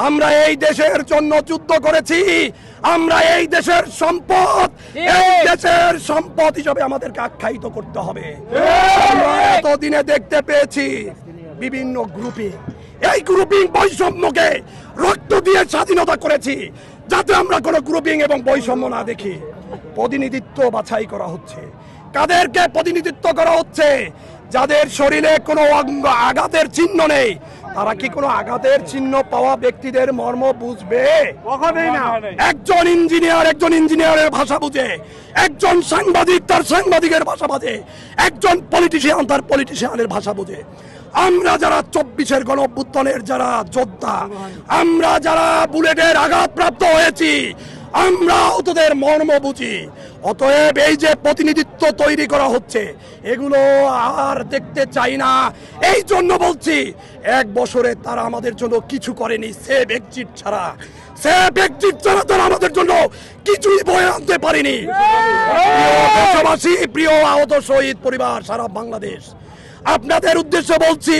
আমরা এই দেশের জন্য যুদ্ধ করেছি, আমরা এই দেশের সম্পদ হিসাবে আমাদেরকে আখ্যায়িত করতে হবে। আমরা এতদিনে দেখতে পেয়েছি বিভিন্ন গ্রুপিং, এই গ্রুপিং বৈষম্যকে রক্ত দিয়ে স্বাধীনতা করেছি, যাতে আমরা কোনো গ্রুপিং এবং বৈষম্য না দেখি। প্রতিনিধিত্ব বাছাই করা হচ্ছে। কাদেরকে প্রতিনিধিত্ব করা হচ্ছে? যাদের শরীরে কোনো আঘাতের চিহ্ন নেই। তারা কি কোনো আঘাতের চিহ্ন পাওয়া ব্যক্তিদের মর্ম বুঝবে? একজন ইঞ্জিনিয়ারের ভাষা বুঝে, একজন সাংবাদিক তার সাংবাদিকের ভাষা বুঝে, একজন পলিটিশিয়ান তার পলিটিশিয়ানের ভাষা বুঝে। আমরা যারা 24-এর গণঅভ্যুত্থানের যারা যোদ্ধা, আমরা যারা বুলেটের আঘাতপ্রাপ্ত হয়েছি, আমরা ওদের মর্ম বুঝি। অতএব এই যে প্রতিনিধিত্ব তৈরি করা হচ্ছে, এগুলো আর দেখতে চাই না। এই জন্য বলছি, 1 বছরে তারা আমাদের জন্য কিছু করেনি, সেভ এক্সিট ছাড়া তারা আমাদের জন্য কিছুই বয়ে আনতে পারেনি। দেশবাসী, প্রিয় আহত শহীদ পরিবার, সারা বাংলাদেশ, আপনাদের উদ্দেশ্যে বলছি,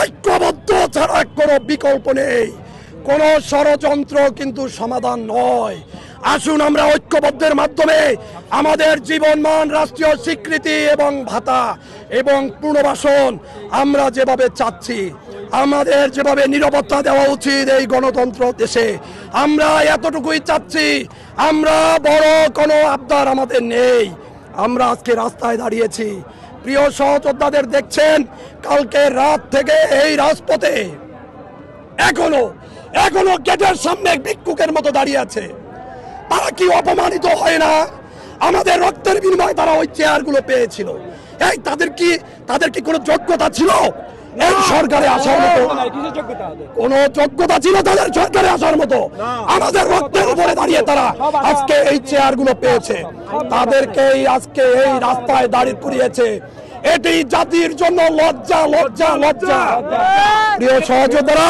ঐক্যবদ্ধ ছাড়া কোনো বিকল্প নেই। কোন ষড়যন্ত্র কিন্তু সমাধান নয়। আসুন আমরা ঐক্যবদ্ধের মাধ্যমে আমাদের জীবনমান, রাষ্ট্রীয় স্বীকৃতি এবং ভাতা এবং পুনর্বাসন আমরা যেভাবে চাচ্ছি, আমাদের যেভাবে নিরাপত্তা দেওয়া উচিত এই গণতন্ত্র দেশে, আমরা এতটুকুই চাচ্ছি। আমরা বড় কোনো আবদার আমাদের নেই। আমরা আজকে রাস্তায় দাঁড়িয়েছি। প্রিয় সহযোদ্ধাদের দেখছেন, কালকে রাত থেকে এই রাজপথে এখনো গেটের সামনে ভিক্ষুকের মতো দাঁড়িয়ে আছে। তারা কি অপমানিত হয় না? আমাদের রক্তের বিনিময়ে তারা ওই চেয়ারগুলো পেয়েছিল। এই তাদের কি কোনো যোগ্যতা ছিল এই সরকারে আসার মতো? কোন যোগ্যতা ছিল তাদের সরকারে আসার মতো? আমাদের রক্তের উপরে দাঁড়িয়ে তারা আজকে এই চেয়ারগুলো পেয়েছে। তাদেরকে আজকে এই রাস্তায় দাঁড়িয়ে করিয়েছে। এটি জাতির জন্য লজ্জা। প্রিয় সহযোদ্ধারা,